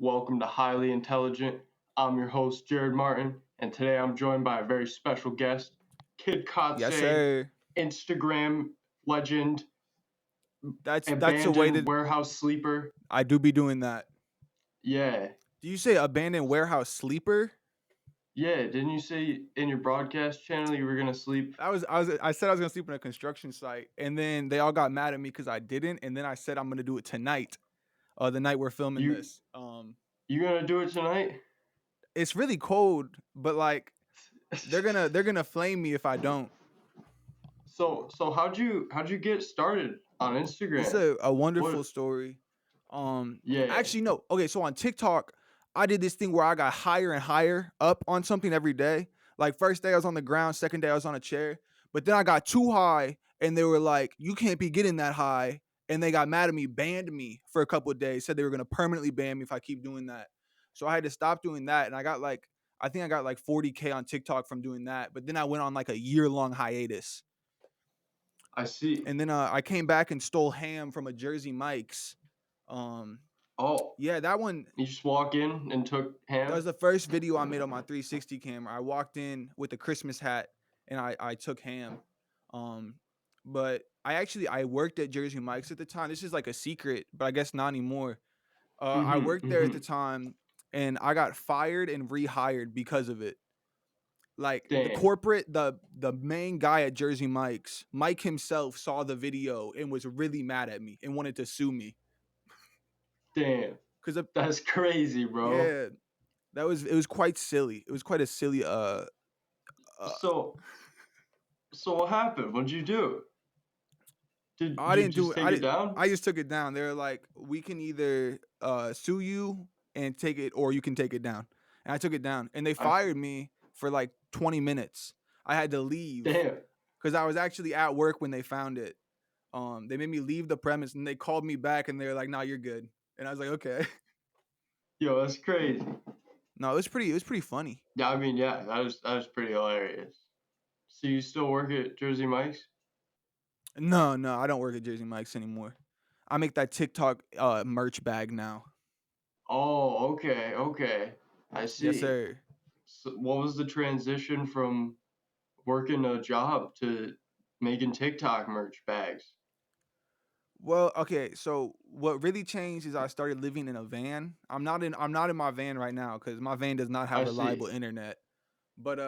Welcome to Highly Intelligent. I'm your host, Jared Martin, and today I'm joined by a very special guest, Kiid Yes, Katze, sir. Instagram legend, That's a way abandoned to. warehouse sleeper. I do be doing that. Yeah, Do you say abandoned warehouse sleeper? yeah. Didn't you say in your broadcast channel you were gonna sleep? I said I was gonna sleep in a construction site, and then they all got mad at me because I didn't, and then I said I'm gonna do it tonight. The night we're filming You this. you gonna do it tonight? It's really cold, but like they're gonna flame me if I don't. So how'd you get started on It's Instagram? a What? wonderful story. Yeah. Actually, no. Okay, so on TikTok, I did this thing where I got higher and higher up on something every day. Like first day I was on the ground, second day I was on a chair, but then I got too high, and they were like, "You can't be getting that high," and they got mad at me, banned me for a couple of days, said they were gonna permanently ban me if I keep doing that. So I had to stop doing that, and I think I got like 40K on TikTok from doing that. But then I went on like a year-long hiatus. I see. And then I came back and stole ham from a Jersey Mike's. Um, Oh, yeah, that one. you just walk in and took That ham? was the first video I made on my 360 camera. I walked in with a Christmas hat and I took ham. Um, but I worked at Jersey Mike's at the time. This is like a secret, but I guess not anymore. I Mm-hmm. worked there at the Mm-hmm. time, and I got fired and rehired because of it. Like the Damn. corporate, the main guy at Jersey Mike's, Mike himself saw the video and was really mad at me and wanted to sue me Damn. because That's crazy, bro. yeah, it was quite silly. It was quite a silly uh So so what happened? What'd you do? Did I you didn't do just it. take it down? I just took it down. They're like, we can either sue you and take it, or you can take it down. And I took it down, and they I fired me for like 20 minutes. I had to leave damn. because I was actually at work when they found it. They made me leave the premise, and they called me back, and they're like, "Nah, you're good." And I was like, "Okay." Yo, that's crazy. No, it was pretty funny. Yeah, I mean, yeah, that was pretty hilarious. So you still work at Jersey Mike's? No, no, I don't work at Jersey Mike's anymore. I make that TikTok merch bag now. Oh, okay, okay. I Yes, see. sir. So what was the transition from working a job to making TikTok merch bags? Well, okay, so what really changed is I started living in a van. I'm not in my van right now because my van does not have I see. reliable internet. But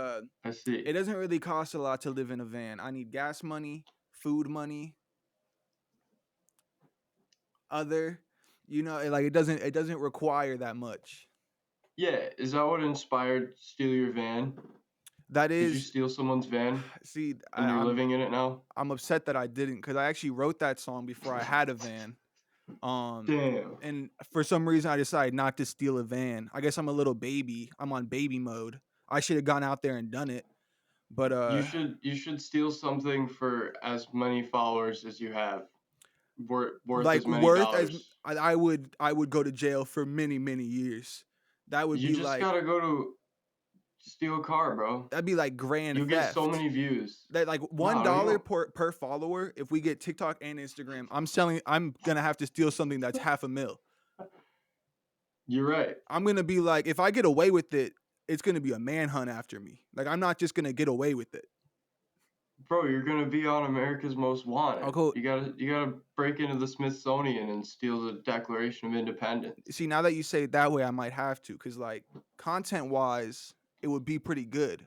I see. it doesn't really cost a lot to live in a van. I need gas money, food money, other, like it doesn't require that much. Yeah, is that what inspired Steal Your Van? That Did you is, steal someone's van see, and you're living in it now? I'm upset that I didn't because I actually wrote that song before I had a van. Um, Damn. and for some reason I decided not to steal a van. I guess I'm a little baby. I'm on baby mode. I should have gone out there and done it. But You should steal something for as many followers as you have, worth like as many worth as dollars. I would go to jail for many many years. That would You be just like gotta go to steal a car, bro. that'd be like grand You'll get so theft. many views. That like No, one no, you dollar don't. per follower. If we get TikTok and Instagram, I'm gonna have to steal something that's half a mil. You're right. I'm gonna be like, if I get away with it, it's gonna be a manhunt after me. Like I'm not just gonna get away with it. Bro, you're gonna be on America's Most I'll Wanted. go. You gotta break into the Smithsonian and steal the Declaration of Independence. See, now that you say it that way, I might have to, cause like content wise, it would be pretty good.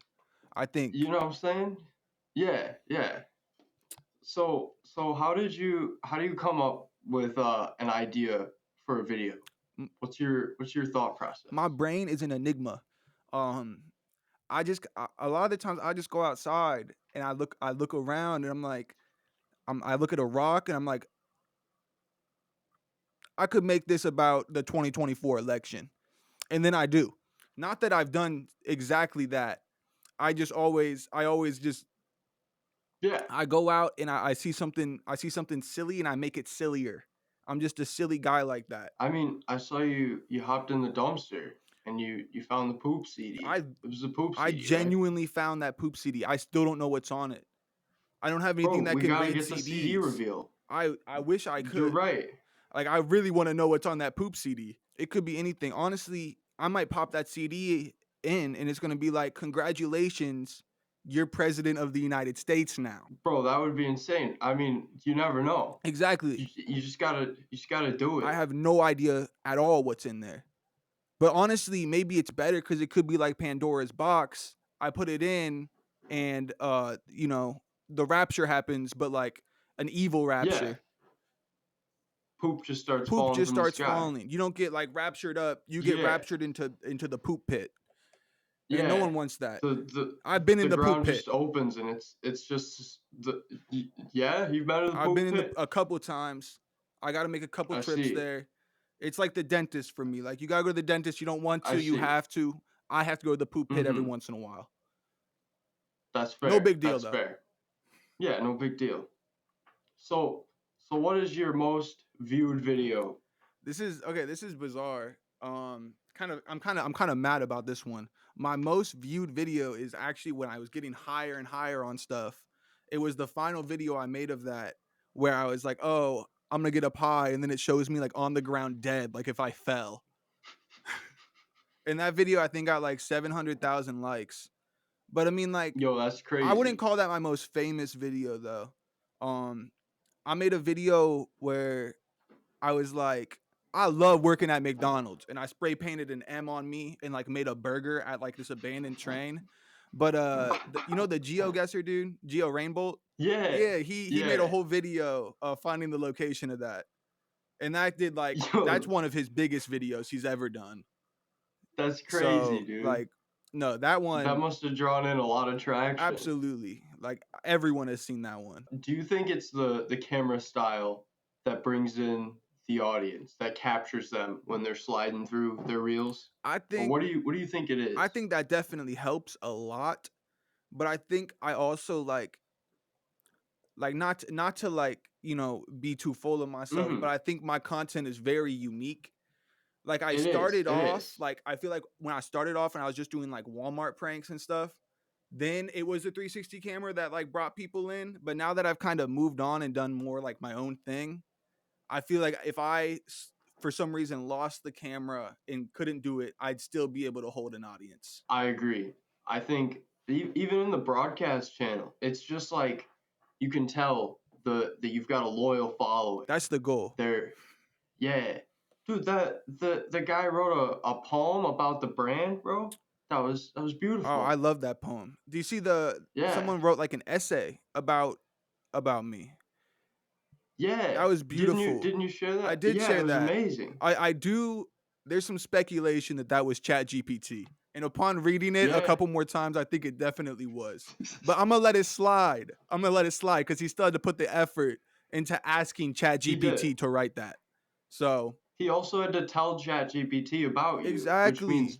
I You think. know what I'm saying? Yeah, yeah. So how do you come up with an idea for a video? M- What's your thought My process? brain is an enigma. Um, a lot of the times I just go outside and I look around and I'm like, I look at a rock and I'm like, I could make this about the 2024 election, and then I do. Not that I've done exactly that. I always just Yeah. I go out and I see something silly and I make it sillier. I'm just a silly guy like that. I mean, I saw you hopped in the dumpster and you found the poop CD. I It was a poop I CD, right? genuinely found that poop CD. I still don't know what's on it. I don't have anything Bro, that we can gotta read get the CD CDs. reveal. I wish I You're could. right. Like I really want to know what's on that poop CD. It could be anything. Honestly, I might pop that CD in and it's gonna be like, congratulations, you're president of the United States now. Bro, that would be insane. I mean, you never know. Exactly. You just gotta do I it. have no idea at all what's in there. But honestly, maybe it's better because it could be like Pandora's box. I put it in and the rapture happens, but like an evil Yeah, rapture. poop just starts Poop falling just from the starts sky. falling. You don't get like raptured up. You get Yeah, raptured into the poop pit. And no yeah. one wants that. The the I've been in the the poop ground pit. just opens and it's just yeah. You've been to the I've been poop in pit. a couple times. I got to make a couple I trips see. there. It's like the dentist for me. Like you got to go to the dentist. You don't want I to, you see. have to. I have to go to the poop pit every Mm-hmm. once in a while. That's No fair. big deal That's though. fair. Yeah, no big deal. So, so what is your most viewed video? This is okay. This is bizarre. I'm kind of mad about this one. My most viewed video is actually when I was getting higher and higher on stuff. It was the final video I made of that, where I was like, "Oh, I'm gonna get up high," and then it shows me like on the ground dead, like if I fell. And that video I think got like 700,000 likes. But I mean, like, Yo, that's I wouldn't crazy. call that my most famous video though. Um, I made a video where I was like, I love working at McDonald's, and I spray painted an M on me and like made a burger at like this abandoned train. But the GeoGuessr dude, Geo Rainbolt, Yeah, yeah, he made a yeah. whole video of finding the location of that, and that's Yo, one of his biggest videos he's ever done. that's crazy, So dude. like, no, that That one must have drawn in a lot of traction. absolutely, like everyone has seen that one. Do you think it's the camera style that brings in the audience, that captures them when they're sliding through their reels? I Or think what do you think it I is? think that definitely helps a lot, but I think I also like not to like be too full of myself, but Mm-hmm. I think my content is very unique. Like I It is. started It off is. like I feel like when I started off and I was just doing like Walmart pranks and stuff, then it was the 360 camera that like brought people in. But now that I've kind of moved on and done more like my own thing, I feel like if for some reason lost the camera and couldn't do it, I'd still be able to hold an audience. I agree. I think even in the broadcast channel, it's just like you can tell that you've got a loyal following. That's the goal. They're yeah, dude. The guy wrote a poem about the brand, bro. That was Oh, I beautiful. love that poem. Do you see Yeah, someone wrote like an essay about me? yeah. That was Didn't you beautiful. didn't you share I that? did Yeah, it share was that. amazing. I do. There's some speculation that was Chat GPT, and upon reading it a Yeah, couple more times, I think it definitely was. But I'm gonna let it slide. I'm gonna let it slide because he still had to put the effort into asking Chat he did. GPT to write that. So He also had to tell ChatGPT about you, which means exactly.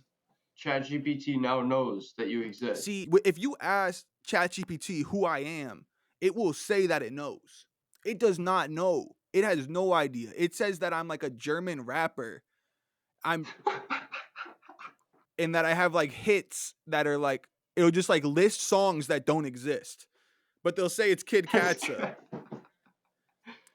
ChatGPT now knows that you exist. See, if you ask Chat GPT who I am, it will say that it knows. It does not know. It has no idea. It says that I'm like a German rapper. I'm and that I have like hits that are like it'll just like list songs that don't exist, but they'll say it's Kiid That's Katze. good.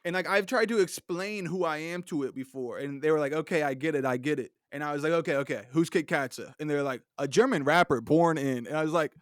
And like I've tried to explain who I am to it before, and they were like, "Okay, I get it, I get it." And I was like, "Okay, okay, who's Kiid Katze?" And they're like, "A German rapper born in." And I was like,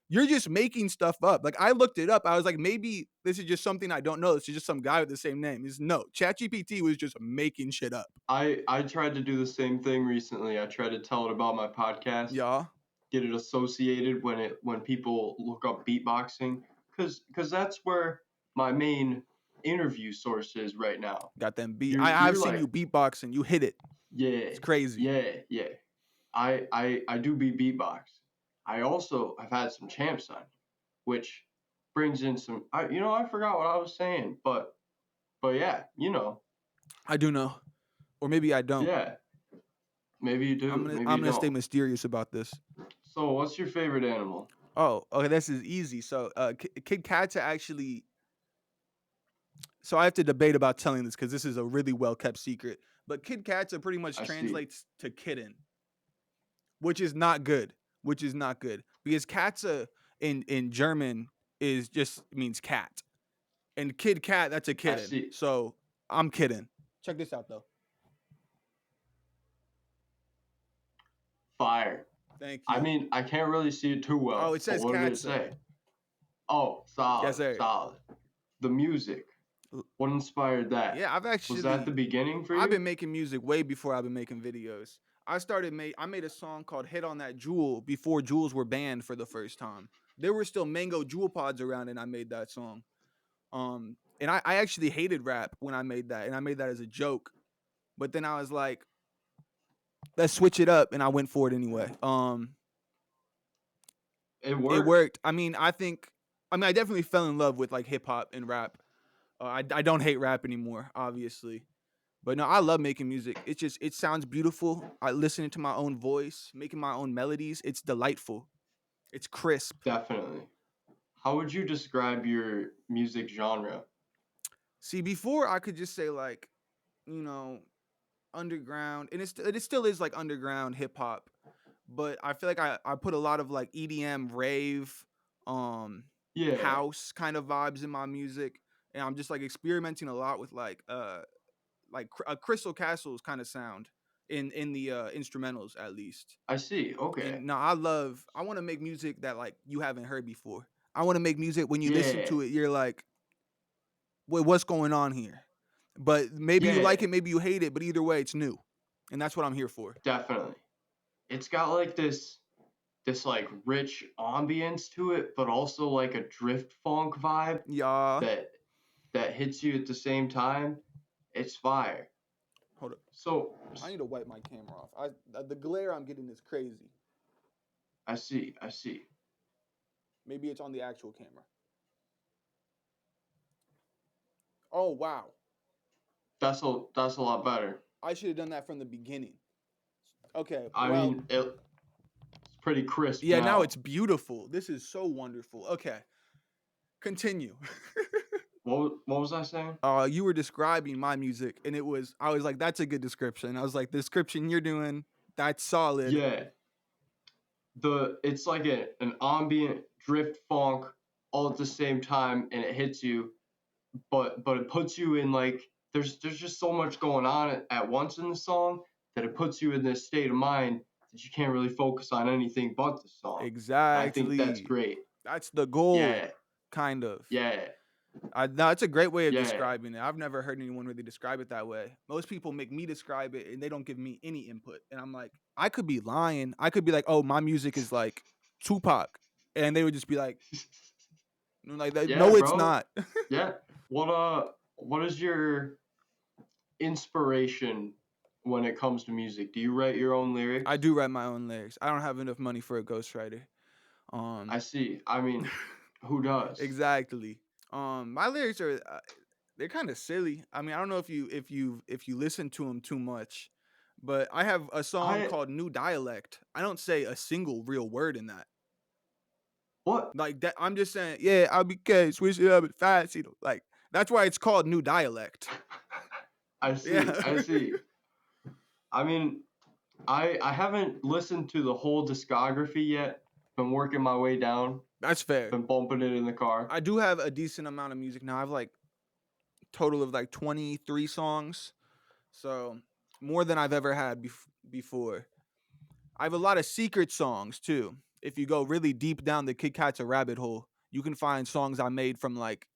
"You're just making stuff up." Like I looked it up. I was like, maybe this is just something I don't know. This is just some guy with the same name. Is no, ChatGPT was just making shit up. I tried to do the same thing recently. I tried to tell it about my podcast, Y'all get it associated when people look up beatboxing, because that's where my main interview source is right now. got them beat. You're I've seen you like, beatboxing. You hit it. yeah, It's crazy. yeah, yeah. I do be beatbox. I also have had some champs on, which brings in some. I forgot what I was saying, but yeah, I do know, or maybe I don't. yeah. Maybe you I'm do, gonna maybe I'm you gonna stay don't. mysterious about this. So, what's your favorite animal? Oh, okay, this is easy. So, Kid Katza actually. So I have to debate about telling this because this is a really well kept secret. But Kid Katza pretty much I see. translates to kitten, which is not good. Which is not good because Katze in German is just means cat, and Kid Cat that's a I kitten. see. So I'm kidding. Check this out though. fire. Thank I you. mean, I can't really see it too well, Oh, it but says what did it Katze. say? Oh, Yes, solid, sir. solid. The music. What inspired that? Yeah, Was that the beginning for I've you? been making music way before I've been making videos. I made a song called Hit on That Jewel before jewels were banned for the first time. There were still mango jewel pods around and I made that song. And I actually hated rap when I made that, and I made that as a joke. But then I was like, let's switch it up, and I went for it anyway. It It worked. worked. I definitely fell in love with like hip hop and rap. I don't hate rap anymore, obviously. But no, I love making music. It sounds beautiful. I listen to my own voice, making my own melodies. It's delightful. It's crisp. Definitely. How would you describe your music genre? See, before I could just say like, you know, underground, and it still is like underground hip hop. But I feel like I put a lot of like EDM, rave, um, Yeah, house kind of vibes in my music, and I'm just like experimenting a lot with a Crystal Castles kind of sound in the instrumentals at least. I see. Okay. And no, I want to make music that like you haven't heard before. I want to make music when you listen Yeah, to it, you're like, wait, what's going on here? But maybe you yeah, like it, maybe you hate it, but either way, it's new, and that's what I'm here for. definitely. It's got like this like rich ambience to it, but also like a drift funk vibe Yeah, that that hits you at the same time. It's fire. hold up. So I need to wipe my camera off. The glare I'm getting is crazy. I see, I see. Maybe it's on the actual camera. Oh wow, That's a lot better. I should have done that from the beginning. Okay, I well, mean, it's pretty crisp yeah, now now. it's beautiful. This is so wonderful. Okay, continue. What was I saying? You were describing my music, and I was like, that's a good description. I was like, the description you're doing, that's solid. Yeah, it's like an ambient drift funk all at the same time, and it hits you, but it puts you in like there's just so much going on at once in the song that it puts you in this state of mind that you can't really focus on anything but the song. I think that's Exactly. great. That's the goal, Yeah, kind of. yeah, No, it's a great way of yeah. describing it. I've never heard anyone really describe it that way. Most people make me describe it and they don't give me any input. And I'm like, I could be lying. I could be like, oh, my music is like Tupac. And they would just be like, Yeah, no, it's bro. not. Yeah. What is your inspiration when it comes to music? Do you write your own I lyrics? do write my own lyrics. I don't have enough money for a ghostwriter. Um, I see. I mean, who does? exactly. My lyrics are they're kind of silly. I mean, I don't know if you listen to them too much, but I have a song I called New Dialect. I don't say a single real word in that. what? Like that, I'm just saying, yeah, I'll be gay, switch it up and fast, like that's why it's called New Dialect. I see. Yeah, I see. I mean, I haven't listened to the whole discography yet. Been working my way down. that's fair. Been bumping it in the car. I do have a decent amount of music now. I have like total of like 23 songs, so more than I've ever had before. I have a lot of secret songs too. If you go really deep down the Kiid Katze rabbit hole, you can find songs I made from like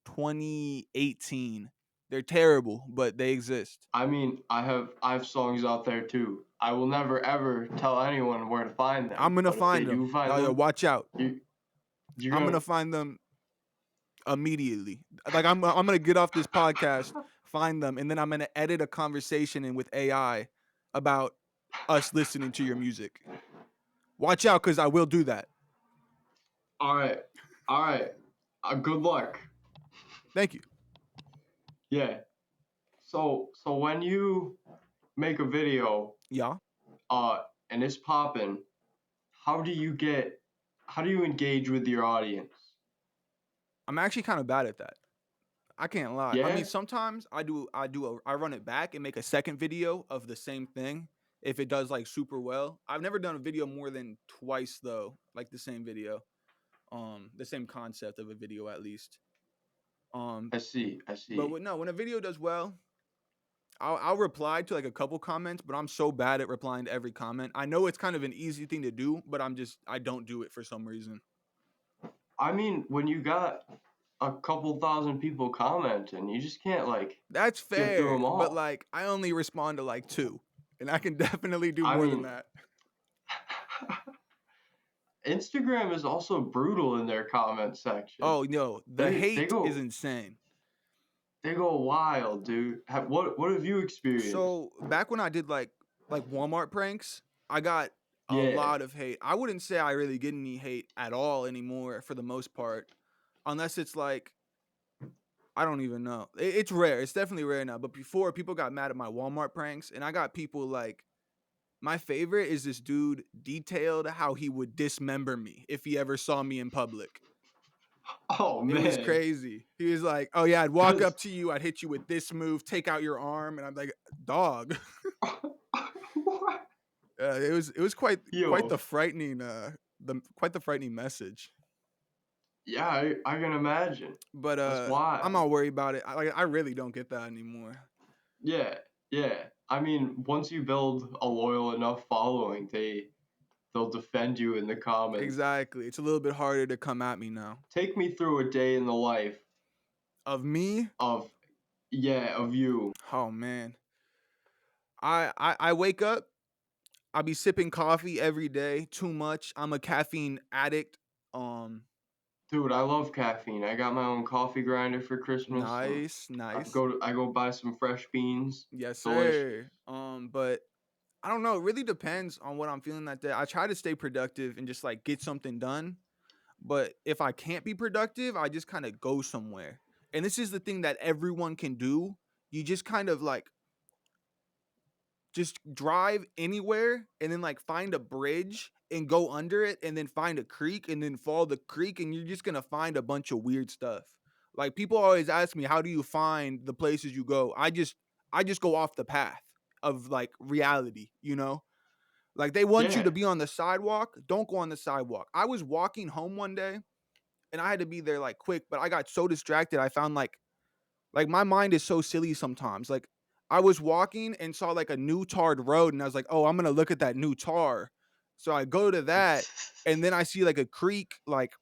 2018. They're terrible, but they exist. I mean, I have songs out there too. I will never ever tell anyone where to find I'm them, gonna but if they find them. do find Yo, them, watch out. you you're I'm gonna gonna find them immediately. Like I'm gonna get off this podcast, find them, and then I'm gonna edit a conversation in with AI about us listening to your music. Watch out, cause I will do that. all right, all right. Good luck. Thank you. Yeah. So when you make a video, Yeah. uh, and it's popping, how do you get, how do you engage with your audience? I'm actually kind of bad at that. I can't lie. I mean, Yeah. sometimes I run it back and make a second video of the same thing if it does like super well. I've never done a video more than twice though, like the same video. The same concept of a video at least. Um I see. I but see. no, when a video does well, I'll reply to like a couple comments, but I'm so bad at replying to every comment. I know it's kind of an easy thing to do, but I don't do it for some reason. I mean, when you got a couple thousand people commenting, you just can't like That's get through fair, them but all. like I only respond to like 2, and I can definitely do I more than mean, that. Instagram is also brutal in their comment section. Oh no, the They hate is go insane. they go wild, dude. What have you experienced? So back when I did like Walmart pranks, I got a Yeah, lot of hate. I wouldn't say I really get any hate at all anymore for the most part, unless it's like I don't even know. It's rare. It's definitely rare now. But before, people got mad at my Walmart pranks, and I got people like my favorite is this dude detailed how he would dismember me if he ever saw me in public. oh It was man, crazy. He was like, "Oh yeah, I'd walk cause up to you, I'd hit you with this move, take out your arm," and I'm like, "Dog." what? It was quite the Yo, frightening quite the frightening message. yeah, I can imagine. But That's I'm wild. not worried about it. I really don't get that anymore. Yeah, yeah. I mean, once you build a loyal enough following, they'll defend you in the comments. Exactly. It's a little bit harder to come at me now. Take me through a day in the life Of me, of yeah, of you. oh man. I wake up, I be sipping coffee every day, too much. I'm a caffeine addict. Um Dude, I love caffeine. I got my own coffee grinder for Christmas and nice, nice. I go buy some fresh beans. Yes, Delicious. sir. But I don't know, it really depends on what I'm feeling that day. I try to stay productive and just like get something done. But if I can't be productive, I just kind of go somewhere. And this is the thing that everyone can do. You just kind of like just drive anywhere and then like find a bridge and go under it and then find a creek and then follow the creek and you're just going to find a bunch of weird stuff. Like people always ask me, how do you find the places you go? I just go off the path of like reality, you know? Like they want you Yeah. to be on the sidewalk, don't go on the sidewalk. I was walking home one day and I had to be there like quick, but I got so distracted. I found like my mind is so silly sometimes. Like I was walking and saw like a new tarred road, and I was like, oh, I'm gonna look at that new tar. So I go to that, and then I see like a creek like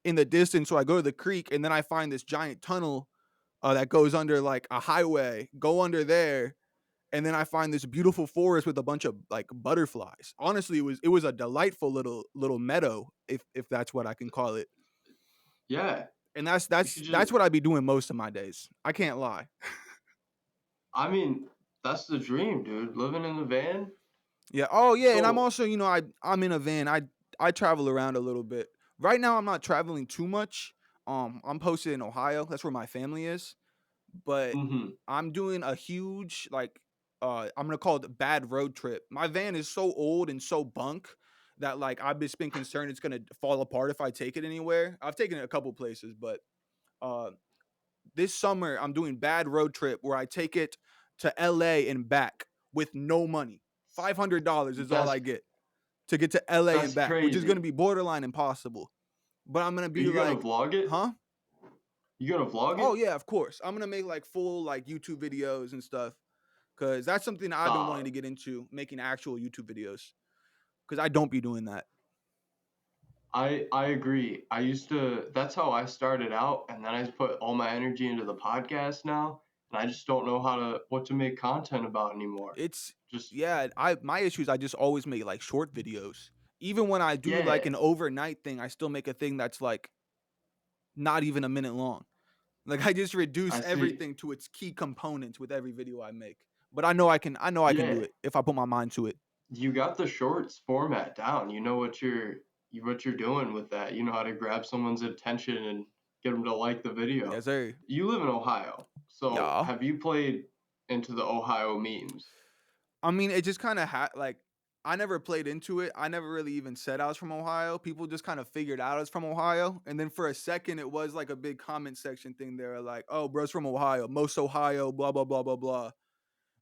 in the distance. So I go to the creek, and then I find this giant tunnel that goes under like a highway. Go under there, and then I find this beautiful forest with a bunch of like butterflies. Honestly, it was a delightful little meadow, if that's what I can call it. Yeah. And that's You that's should just that's what I'd be doing most of my days. I can't lie. I mean, that's the dream, dude. Living in the van. Yeah. Oh yeah, and I'm So, also, I'm in a van. I travel around a little bit. Right now I'm not traveling too much. I'm posted in Ohio. That's where my family is. But mhm. I'm doing a huge like I'm gonna call it a bad road trip. My van is so old and so bunk that like I've just been concerned it's gonna fall apart if I take it anywhere. I've taken it a couple places, but uh this summer I'm doing bad road trip where I take it to LA and back with no money. $500 is all That's I get to get to LA and that's back, which is going to crazy. be borderline impossible. But I'm going to Are be you gonna like, vlog it? huh? You gonna vlog Oh it? yeah, of course. I'm going to make like full like YouTube videos and stuff cuz that's something I've been wanting Dog. to get into, making actual YouTube videos cuz I don't be doing that. I agree. I used to that's how I started out and then I just put all my energy into the podcast now and I just don't know how to what to make content about anymore. It's Just yeah, I my issue is I just always make like short videos. Even when I do yeah, like an overnight thing, I still make a thing that's like not even a minute long. Like I just reduce I see. everything to its key components with every video I make. But I know I can do Yeah, it if I put my mind to it. you got the shorts format down. You know what you're doing with that. You know how to grab someone's attention and get them to like the video. Yes, sir. You live in Ohio, so Yeah. have you played into the Ohio memes? I mean, it just kind of like I never played into it. I never really even said I was from Ohio. People just kind of figured out I was from Ohio. And then for a second, it was like a big comment section thing. They were like, oh, bro's from Ohio, most Ohio, blah, blah, blah, blah, blah.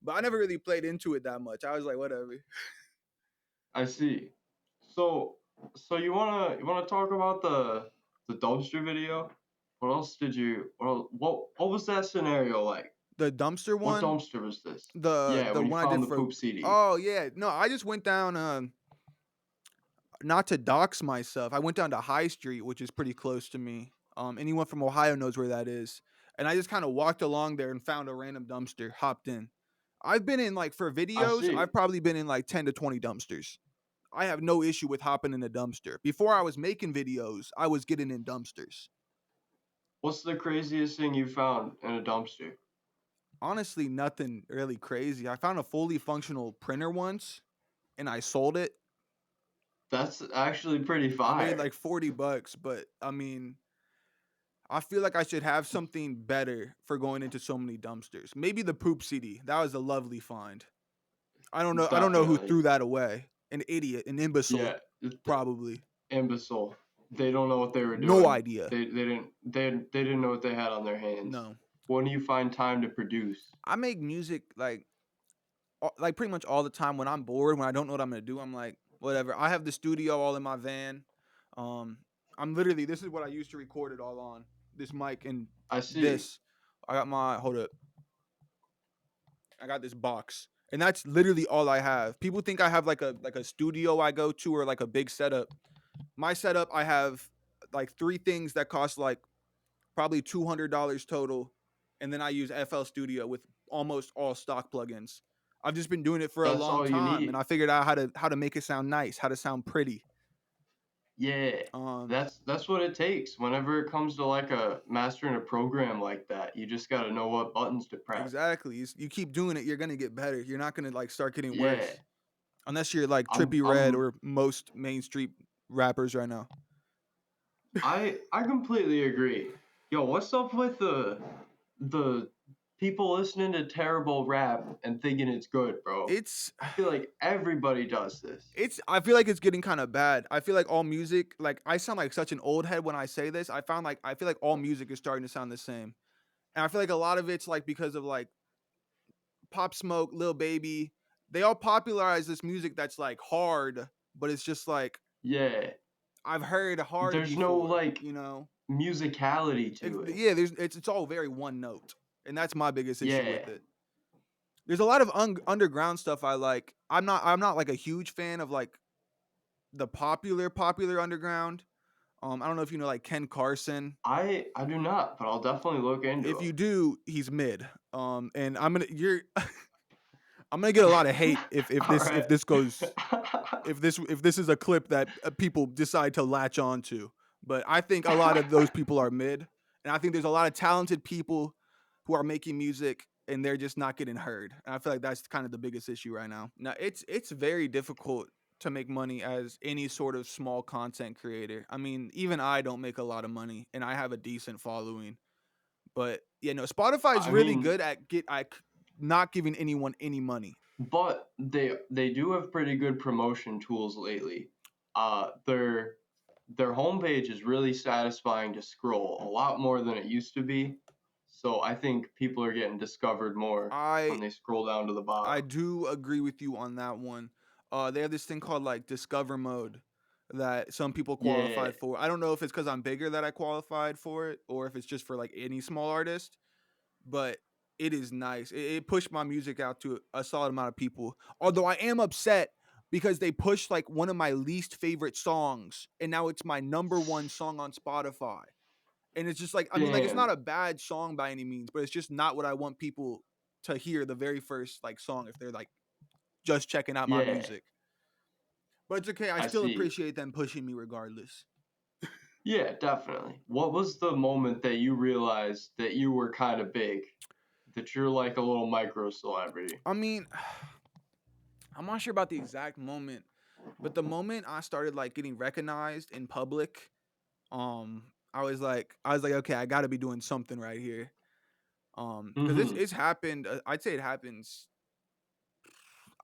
But I never really played into it that much. I was like, whatever. I see. So you wanna talk about the dumpster video? What else did you what was that scenario like? The dumpster What one, dumpster was this? the Yeah, the when you one I did found the for. poop CD. Oh yeah, no, I just went down. Not to dox myself, I went down to High Street, which is pretty close to me. Anyone from Ohio knows where that is. And I just kind of walked along there and found a random dumpster, hopped in. I've been in like for I videos, see. I've probably been in like 10 to 20 dumpsters. I have no issue with hopping in a dumpster. Before I was making videos, I was getting in dumpsters. What's the craziest thing you found in a dumpster? Honestly, nothing really crazy. I found a fully functional printer once and I sold it. That's actually pretty I made fire. like $40, but I mean, I feel like I should have something better for going into so many dumpsters. Maybe the poop CD. That was a lovely find. I don't know. I don't know who Definitely. threw that away. An idiot, an Yeah, imbecile, probably. imbecile. They don't know what they were No doing. idea. They didn't know what they had on their hands. No. When do you find time to produce? I make music like pretty much all the time when I'm bored, when I don't know what I'm gonna do. I'm like, whatever. I have the studio all in my van. Um, I'm literally this is what I used to record it all on. This mic and I see. this. I got my hold up. I got this box. And that's literally all I have. People think I have like a studio I go to or like a big setup. My setup, I have like three things that cost like probably $200 total, and then I use FL Studio with almost all stock plugins. I've just been doing it for a That's long all you time, and need. I figured out how to make it sound nice, how to sound pretty. Yeah. Um, That's what it takes. Whenever it comes to like a mastering a program like that, you just gotta know what buttons to press. exactly. You keep doing it, you're gonna get better. You're not gonna like start getting Yeah. worse, unless you're like I'm Trippy Red I'm or most mainstream rappers right now. I completely agree. Yo, what's up with the people listening to terrible rap and thinking it's good, bro? It's I feel like everybody does this. It's I feel like it's getting kind of bad. I feel like all music, like I sound like such an old head when I say this. I feel like all music is starting to sound the same. And I feel like a lot of it's like because of like Pop Smoke, Lil Baby, they all popularized this music that's like hard, but it's just like Yeah. I've heard hard There's no before, like you know. musicality to it. Yeah, it's all very one note. And that's my biggest issue Yeah. with it. There's a lot of underground stuff I like. I'm not like a huge fan of like the popular underground. I don't know if you know like Ken Carson. I do not, but I'll definitely look into If him. you do, he's mid. And I'm gonna get a lot of hate if All this right. if this goes if this is a clip that people decide to latch on to. But I think a lot of those people are mid, and I think there's a lot of talented people who are making music and they're just not getting heard. And I feel like that's kind of the biggest issue right now. Now it's very difficult to make money as any sort of small content creator. I mean, even I don't make a lot of money, and I have a decent following. But yeah, no, Spotify is I really mean, good at not giving anyone any money. but they do have pretty good promotion tools lately. Their homepage is really satisfying to scroll, a lot more than it used to be. So I think people are getting discovered more I when they scroll down to the I bottom. do agree with you on that one. They have this thing called like Discover Mode that some people Yeah, qualified for. I don't know if it's because I'm bigger that I qualified for it, or if it's just for like any small artist. But it is nice. It pushed my music out to a solid amount of people. Although I am upset because they pushed like one of my least favorite songs, and now it's my number one song on Spotify. And it's just like I mean, like it's damn. not a bad song by any means, but it's just not what I want people to hear the very first like song if they're like just checking out my Yeah, music. But it's okay. I I still see. appreciate them pushing me regardless. Yeah, definitely. What was the moment that you realized that you were kind of big? That you're like a little micro celebrity? I mean, I'm not sure about the exact moment, but the moment I started like getting recognized in public, um, I was like, okay, I got to be doing something right here. Because it's Mm-hmm. it's happened. I'd say it happens.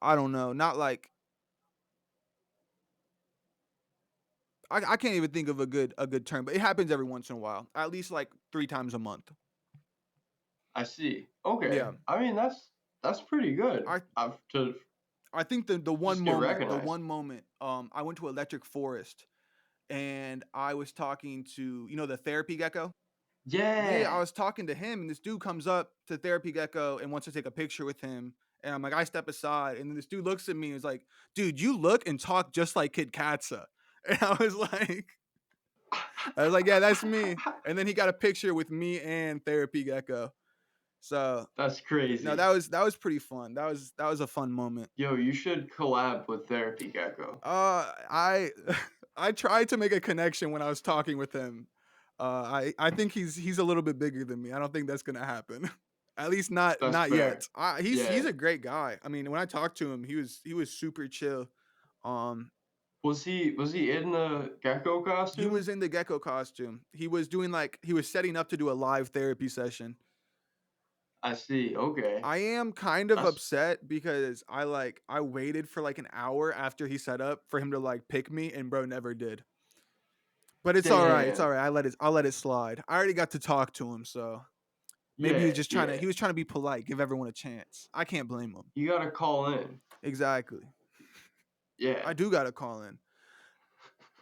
I don't know, not like I can't even think of a good term, but it happens every once in a while, at least like 3 times a month. I see. Okay. Yeah, I mean, that's pretty good. I To I think the one just get moment, recognized. I went to Electric Forest and I was talking to the therapy gecko. Yeah, I Yeah. was talking to him, and this dude comes up to Therapy Gecko and wants to take a picture with him. And I'm like, I step aside, and then this dude looks at me and is like, "Dude, you look and talk just like Kiid Katze." And I was like, "Yeah, that's me." And then he got a picture with me and Therapy Gecko. So That's no, crazy. that was pretty fun. That was a fun moment. Yo, you should collab with Therapy Gecko. I I tried to make a connection when I was talking with him. I think he's a little bit bigger than me. I don't think that's gonna happen. At least not That's not yet. fair. He's Yeah. a great guy. I mean, when I talked to him, he was super chill. Um, Was he in the gecko he costume? was in the gecko costume. He was doing like he was setting up to do a live therapy session. I see. Okay. I am kind of That's upset because I waited for like an hour after he set up for him to like pick me, and bro never did. But it's all right. It's all damn. right. I'll let it slide. I already got to talk to him, so maybe he Yeah, was just trying to yeah. he was trying to be polite, give everyone a chance. I can't blame him. You gotta call in. Exactly. I Yeah. do got to call in.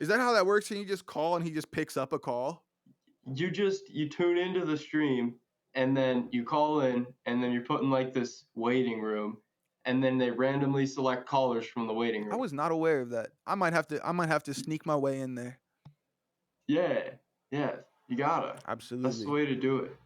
Is that how that works? Can you just call and he just picks up a call? You tune into the stream and then you call in and then you're put in like this waiting room and then they randomly select callers from the waiting I room. was not aware of that. I might have to sneak my way in there. Yeah. Yeah. You gotta. That's the Absolutely. way to do it.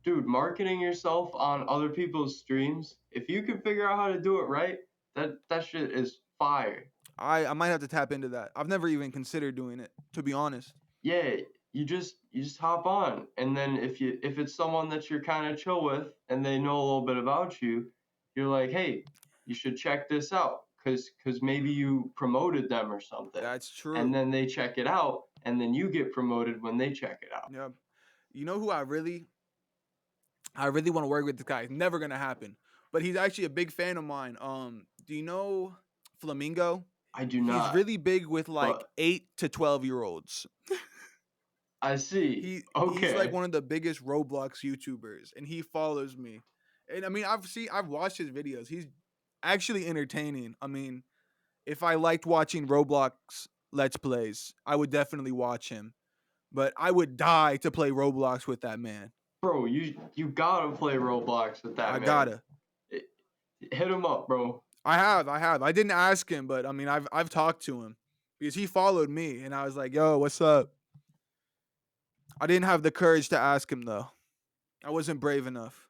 Dude, marketing yourself on other people's streams, if you can figure out how to do it right, that shit is fire. I might have to tap into that. I've never even considered doing it, to be honest. Yeah, you just hop on, and then if it's someone that you're kind of chill with and they know a little bit about you, you're like, hey, you should check this out, cause maybe you promoted them or something, That's and true. then they check it out, and then you get promoted when they check it out. Yeah. You know who I really want to work with this guy. It's never gonna happen. But he's actually a big fan of mine. Do you know Flamingo? I do He's not, really big with like but 8 to 12-year-olds. I see. He's like Okay, one of the biggest Roblox YouTubers, and he follows me. And I mean, I've watched his videos. He's actually entertaining. I mean, if I liked watching Roblox Let's Plays, I would definitely watch him. But I would die to play Roblox with that man. bro, you gotta play Roblox with that I man. gotta. It- Hit him up, bro. I have. I didn't ask him, but I mean, I've talked to him because he followed me, and I was like, "Yo, what's up?" I didn't have the courage to ask him though. I wasn't brave enough.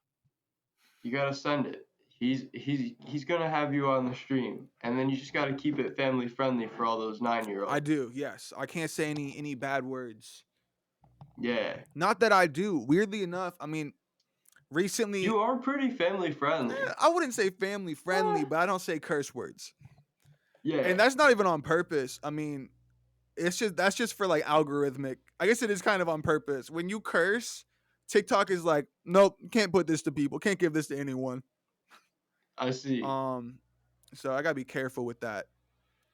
You gotta send it. He's gonna have you on the stream, and then you just gotta keep it family friendly for all those 9 year I olds. do. Yes, I can't say any bad words. Yeah, Not that I do. Weirdly enough, I mean, recently, you are pretty family friendly. I wouldn't say family friendly, Eh, but I don't say curse words, and yeah, that's not even on purpose. I mean, that's just for like algorithmic. I guess it is kind of on purpose. When you curse, TikTok is like, nope, can't put this to people, can't give this to anyone. I see. Um, so I gotta be careful with that.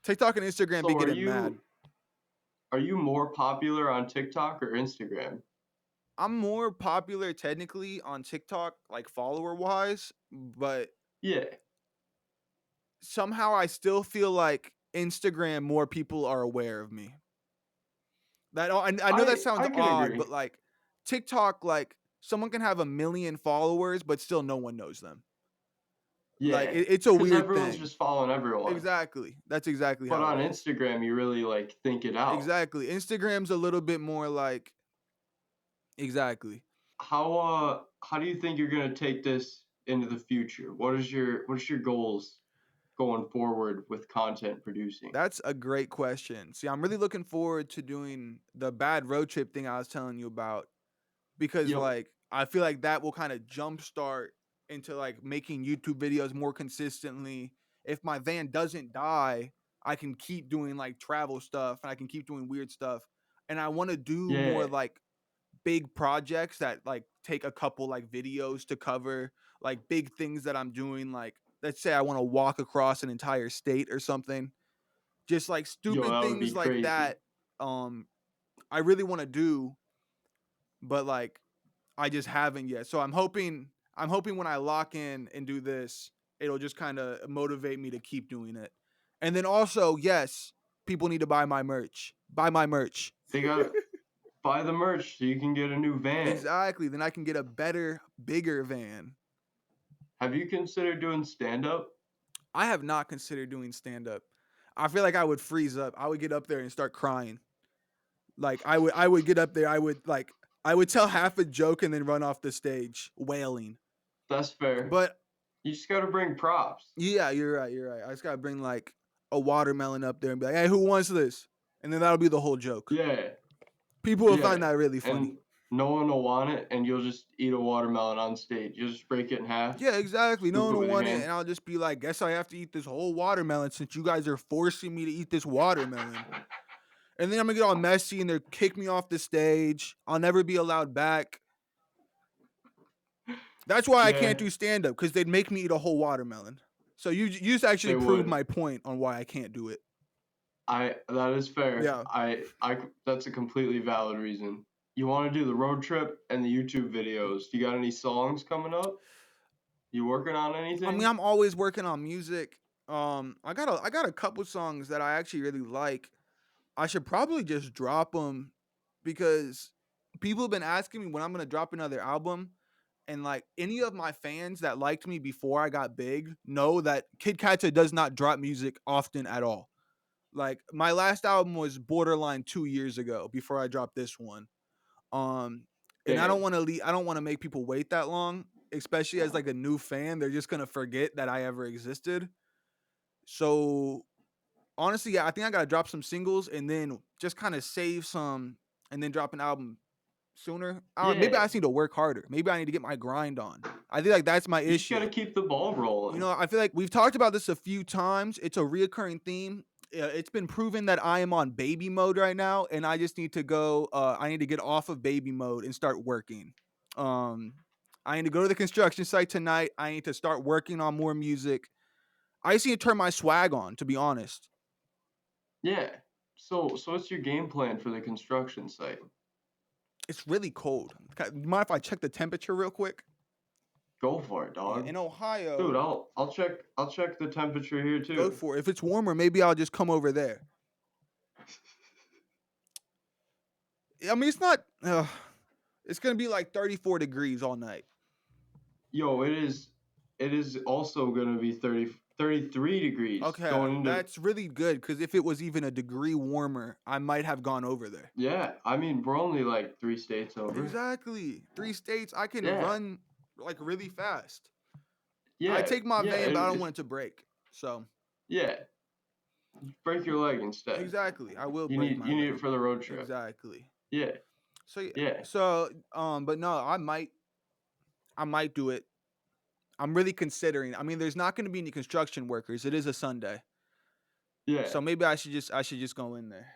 TikTok and Instagram be So are getting mad. you more popular on TikTok or Instagram? I'm more popular technically on TikTok, like follower wise, but Yeah, somehow I still feel like Instagram more people are aware of me. I know that sounds I can odd, agree. but like TikTok, like someone can have a million followers, but still no one knows them. Like Yeah, it's a because weird everyone's thing. just following everyone. Exactly. That's exactly But how it on is. Instagram, you really like think it out. Exactly. Instagram's a little bit more like exactly. How do you think you're gonna take this into the future? What is your goals going forward with content producing? That's a great question. See, I'm really looking forward to doing the bad road trip thing I was telling you about because Yep. like I feel like that will kind of jumpstart into like making YouTube videos more consistently. If my van doesn't die, I can keep doing like travel stuff and I can keep doing weird stuff. And I want to do more Yeah. like big projects that like take a couple like videos to cover, like big things that I'm doing, like let's say I want to walk across an entire state or something, just like Yo, stupid that would be things like crazy. that. um I really want to do, but like I just haven't yet. So I'm hoping when I lock in and do this, it'll just kind of motivate me to keep doing it. And then also, yes, people need to buy my merch. Buy my merch. They got buy the merch so you can get a new van. Exactly. Then I can get a better, bigger van. Have you considered doing stand-up? I have not considered doing stand up. I feel like I would freeze up. I would get up there and start crying. Like I would get up there. I would tell half a joke and then run off the stage wailing. That's fair. But You just gotta bring props. yeah, you're right. You're right. I just gotta bring like a watermelon up there and be like, "Hey, who wants this?" And then that'll be the whole joke. Yeah. People will Yeah. find that really funny. And no one will want it, and you'll just eat a watermelon on stage. You'll just break it in half. Yeah, exactly. No Scoop one it will with your want it, hand. and I'll just be like, "Guess I have to eat this whole watermelon since you guys are forcing me to eat this watermelon." And then I'm gonna get all messy, and they'll kick me off the stage. I'll never be allowed back. That's why I Yeah. can't do stand up, because they'd make me eat a whole watermelon. So you just actually They proved would. my point on why I can't do it. That is fair. Yeah. That's a completely valid reason. You want to do the road trip and the YouTube videos. You got any songs coming up? You working on anything? I mean, I'm always working on music. I got a couple songs that I actually really like. I should probably just drop them because people have been asking me when I'm gonna drop another album, and like any of my fans that liked me before I got big know that Kiid Katze does not drop music often at all. Like my last album was borderline 2 years ago before I dropped this one. And I don't want to I don't want to make people wait that long, especially as like a new fan. They're just gonna forget that I ever existed. So honestly, yeah, I think I gotta drop some singles and then just kind of save some and then drop an album sooner. Maybe I Yeah. just need to work harder. Maybe I need to get my grind on. I feel like that's my You just issue. gotta keep the ball rolling. You know, I feel like we've talked about this a few times. It's a reoccurring theme. It's been proven that I am on baby mode right now, and I just need to go. I need to get off of baby mode and start working. I need to go to the construction site tonight. I need to start working on more music. I just need to turn my swag on, to be honest. Yeah. So what's your game plan for the construction site? It's really cold. You mind if I check the temperature real quick? Go for it, Yeah, dog. in Ohio, Dude, I'll check the temperature here too. go for it. If it's warmer, maybe I'll just come over there. I mean, it's not. It's gonna be like 34 degrees all night. Yo, it is also gonna be 33 degrees. Okay, going into, that's really good because if it was even a degree warmer, I might have gone over there. yeah. I mean, we're only like 3 states over. Exactly, 3 states. I can Yeah. run like really fast. Yeah. I take my yeah, van, but I don't it's- want it to break. So Yeah. Break your leg instead. exactly, I will You break need my you need leg. it for the road trip. Exactly. Yeah. So yeah. Yeah. So but no, I might do it. I'm really considering. I mean, there's not going to be any construction workers. It is a Sunday. Yeah. So maybe I should just go in there.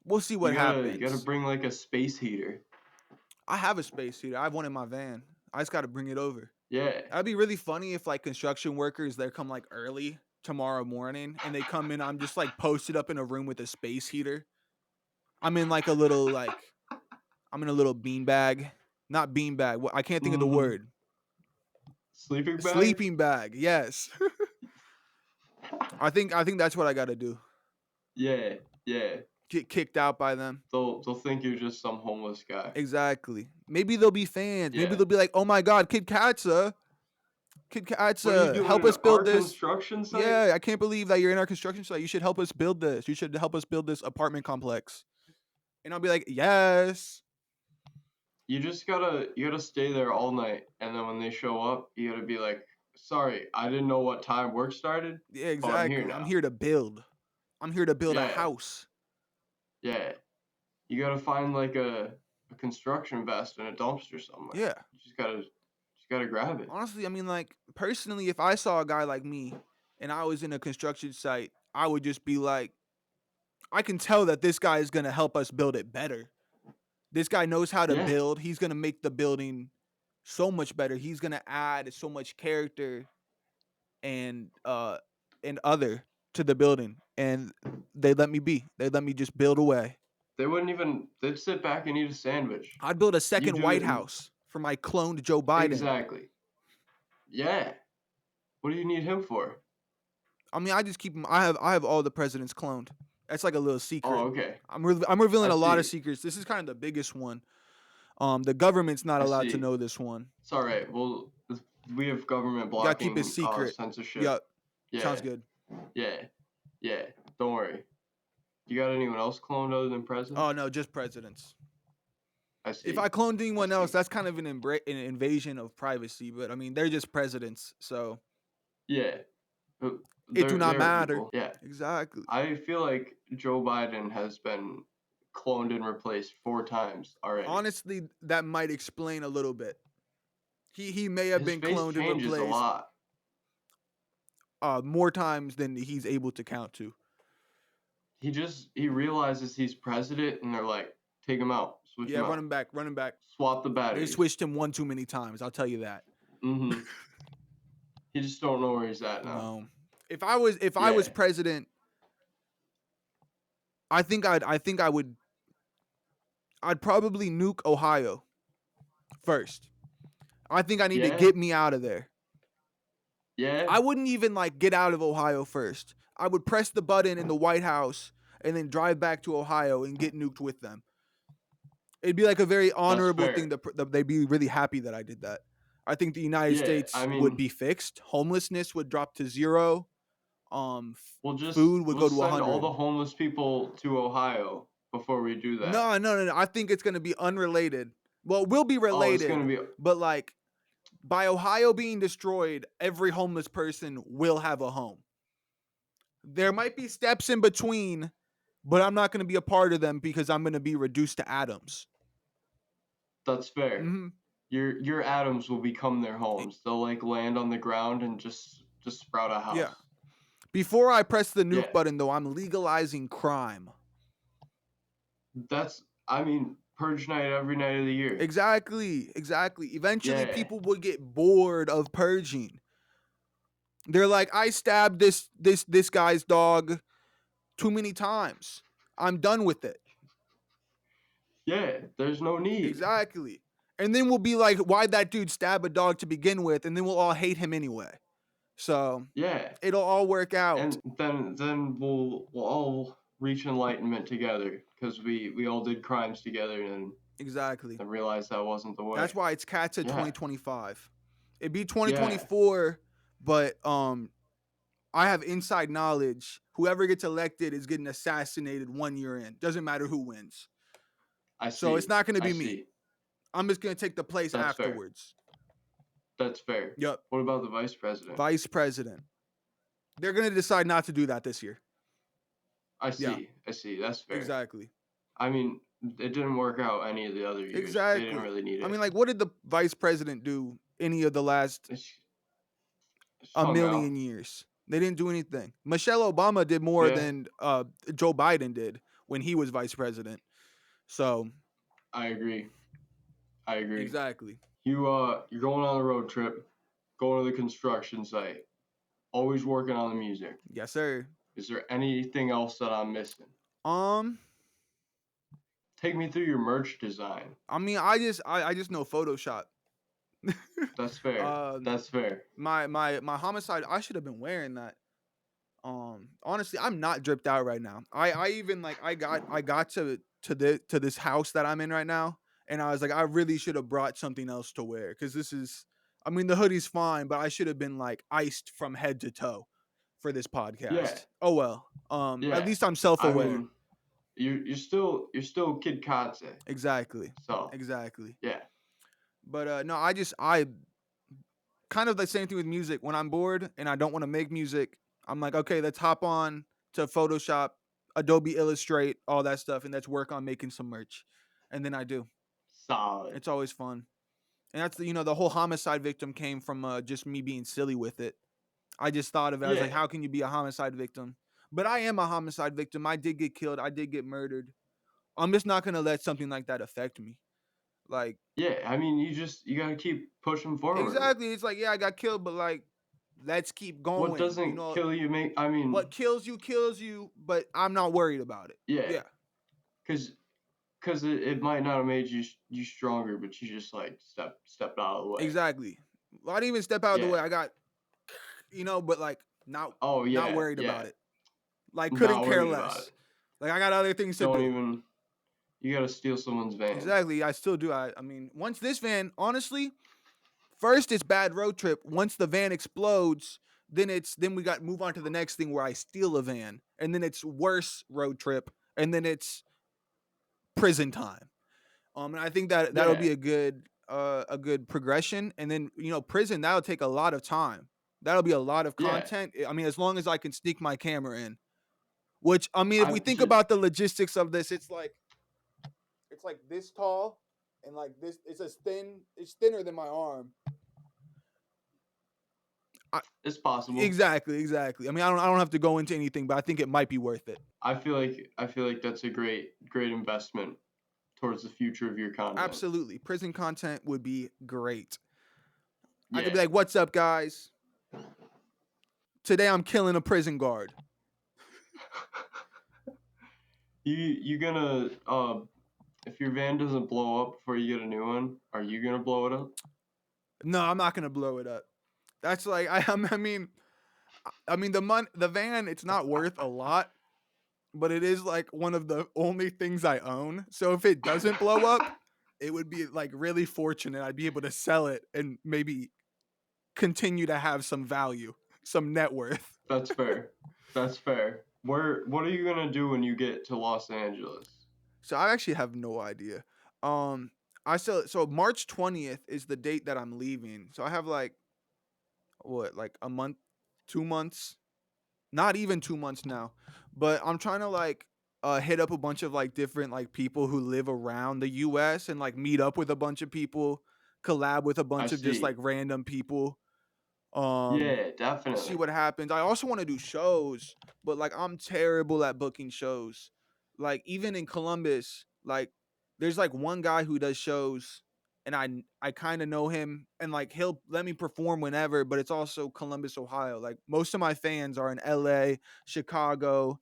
We'll see what you happens. gotta bring like a space heater. I have a space heater. I have one in my van. I just got to bring it over. Yeah. That'd be really funny if like construction workers they come like early tomorrow morning and they come in. I'm just like posted up in a room with a space heater. I'm in like a little I'm in a little beanbag. Not beanbag. I can't think of the word. Sleeping bag. Sleeping bag. Yes. I think that's what I got to do. Yeah. Yeah. Get kicked out by them. They'll think you're just some homeless guy. Exactly. Maybe they'll be fans. Yeah. Maybe they'll be like, "Oh my God, Kiid Katze, What are you doing help in us build our this." construction site? Yeah, I can't believe that you're in our construction site. You should help us build this. You should help us build this apartment complex. And I'll be like, "Yes." You just gotta stay there all night, and then when they show up, you gotta be like, "Sorry, I didn't know what time work started." Yeah, I'm exactly. here now. I'm here to build. I'm here to build a Yeah. house. Yeah, you gotta find like a construction vest in a dumpster somewhere. Yeah. You just gotta grab it. Honestly, I mean, like personally, if I saw a guy like me and I was in a construction site, I would just be like, I can tell that this guy is gonna help us build it better. This guy knows how to Yeah. build. He's gonna make the building so much better. He's gonna add so much character and other to the building. And they let me be. They let me just build away. They wouldn't even. They'd sit back and eat a sandwich. I'd build a second do White it- House for my cloned Joe Biden. Exactly. Yeah. What do you need him for? I mean, I just keep him. I have all the presidents cloned. That's like a little secret. Oh, okay. I'm revealing I a lot of see. secrets. This is kind of the biggest one. The government's not I allowed to see. know this one. It's all right. Well, we have government You gotta keep it blocking secret. censorship. Yup. Sounds Yeah, good. yeah, yeah. Don't worry. You got anyone else cloned other than presidents? Oh no, just presidents. I If see. I cloned anyone I else, see. that's kind of an invasion of privacy. But I mean, they're just presidents, so Yeah. Uh, it do not They're matter. people. Yeah. Exactly. I feel like Joe Biden has been cloned and replaced 4 times already. Honestly, that might explain a little bit. He may have His been face cloned and changes a replaced lot. more times than he's able to count to. He realizes he's president, and they're like, take him out, switch Yeah, him out, run him back. swap the They batteries. switched him one too many times. I'll tell you that. Mm-hmm. He just don't know where he's at now. No. If I was president, I'd probably nuke Ohio first. I think I need to get me out of there. Yeah. I wouldn't even like get out of Ohio first. I would press the button in the White House and then drive back to Ohio and get nuked with them. It'd be like a very honorable thing. They'd be really happy that I did that. I think the United States would be fixed. Homelessness would drop to 0. Food would go to 100. Send all the homeless people to Ohio before we do that. No. I think it's gonna be unrelated. Well, it will be related. It's gonna be. But like, by Ohio being destroyed, every homeless person will have a home. There might be steps in between, but I'm not going to be a part of them because I'm going to be reduced to atoms. That's fair. Mm-hmm. Your atoms will become their homes. They'll like land on the ground and just sprout a house. Yeah. Before I press the nuke button, though, I'm legalizing crime. Purge night every night of the year. Exactly. Eventually, people would get bored of purging. They're like, I stabbed this guy's dog too many times. I'm done with it. Yeah, there's no need. Exactly. And then we'll be like, why'd that dude stab a dog to begin with? And then we'll all hate him anyway. So it'll all work out. And then we'll all reach enlightenment together because we all did crimes together and and realized that wasn't the way. That's why it's Katze 2025. It'd be 2024, but I have inside knowledge. Whoever gets elected is getting assassinated 1 year in. Doesn't matter who wins. I see. So it's not going to be me. I'm just going to take the place afterwards. That's fair. Yep. What about the vice president? Vice president. They're going to decide not to do that this year. I see. That's fair. Exactly. I mean, it didn't work out any of the other years. Exactly. They didn't really need it. I mean, like, what did the vice president do any of the last a million years? They didn't do anything. Michelle Obama did more than Joe Biden did when he was vice president. So I agree. Exactly. You're going on a road trip, going to the construction site, always working on the music. Yes, sir. Is there anything else that I'm missing? Take me through your merch design. I mean, I just know Photoshop. That's fair. That's fair. My homicide, I should have been wearing that. Honestly, I'm not dripped out right now. I even like I got to this house that I'm in right now, and I was like, I really should have brought something else to wear because this is, I mean, the hoodie's fine, but I should have been like iced from head to toe for this podcast. Yeah. Oh well. At least I'm self-aware. I mean, you're still Kiid Katze. Exactly. So exactly. Yeah. But no, I kind of the same thing with music. When I'm bored and I don't want to make music, I'm like, okay, let's hop on to Photoshop, Adobe Illustrate, all that stuff, and let's work on making some merch. And then I do. Solid. It's always fun. And that's the whole homicide victim came from just me being silly with it. I just thought of it. I was like, how can you be a homicide victim? But I am a homicide victim. I did get killed. I did get murdered. I'm just not gonna let something like that affect me. Like, I mean, you gotta keep pushing forward. Exactly. It's like, I got killed, but like, let's keep going. What doesn't kill you what kills you, but I'm not worried about it. Yeah. Because it might not have made you stronger, but you just like stepped out of the way. Exactly. Well, I didn't even step out of the way. I got, but like not worried about it. Like, couldn't care less. Like I got other things to Don't do. even. You gotta steal someone's van. Exactly. I still do. I mean, once this van, honestly, first it's bad road trip. Once the van explodes, then we got move on to the next thing where I steal a van, and then it's worse road trip, and then it's prison time. And I think that that'll Yeah, be a good progression. And then prison, that'll take a lot of time. That'll be a lot of yeah. content. I mean, as long as I can sneak my camera in. Which I mean, if we I think just. about the logistics of this, it's like this tall, and like this, it's thinner than my arm. It's possible. Exactly. I mean, I don't have to go into anything, but I think it might be worth it. I feel like that's a great investment towards the future of your content. Absolutely, prison content would be great. I could Yeah. be like, "What's up, guys? Today I'm killing a prison guard." You gonna if your van doesn't blow up before you get a new one, are you gonna blow it up? No, I'm not gonna blow it up. That's like I mean, the van, it's not worth a lot, but it is like one of the only things I own. So if it doesn't blow up, it would be like really fortunate. I'd be able to sell it and maybe continue to have some value, some net worth. That's fair. That's fair. What are you gonna do when you get to Los Angeles? So I actually have no idea. I still so March 20th is the date that I'm leaving. So I have like what, like a month, 2 months, not even 2 months now. But I'm trying to like hit up a bunch of like different like people who live around the US and like meet up with a bunch of people, collab with a I bunch of just see. like random people. Um Yeah, See definitely. what happens. I also want to do shows, but like I'm terrible at booking shows. Like even in Columbus, like there's like one guy who does shows, and I kind of know him, and like he'll let me perform whenever, but it's also Columbus, Ohio. Like most of my fans are in LA, Chicago.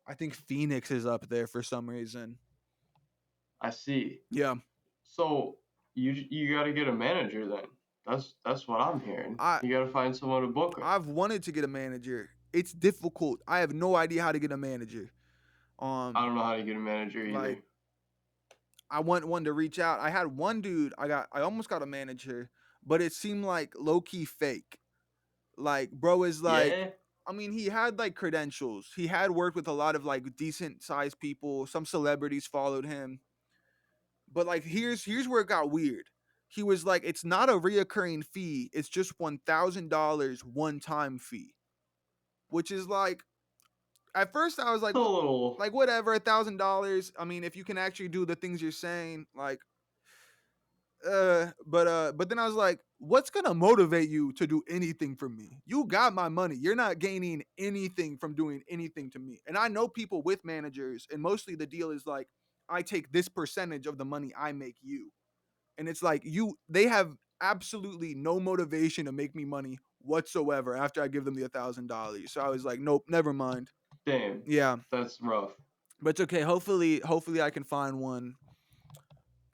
I think Phoenix is up there for some reason. I see. Yeah. So you got to get a manager then. That's what I'm hearing. I You got to find someone to book them. I've wanted to get a manager. It's difficult. I have no idea how to get a manager. I Um don't know how to get a manager like either. I want one to reach out. I had one dude, I almost got a manager, but it seemed like low key fake. Like bro is like, Yeah. I mean, he had like credentials. He had worked with a lot of like decent sized people. Some celebrities followed him. But like here's where it got weird. He was like, it's not a reoccurring fee, it's just $1,000 one time fee. Which is like, at first I was It's like, a little. like whatever, $1,000. I mean, if you can actually do the things you're saying, like but then I was like, what's gonna motivate you to do anything for me? You got my money. You're not gaining anything from doing anything to me. And I know people with managers, and mostly the deal is like, I take this percentage of the money I make you. And it's like they have absolutely no motivation to make me money whatsoever after I give them the $1,000. So I was like, nope, never mind. Damn. Yeah. That's rough. But it's okay. Hopefully I can find one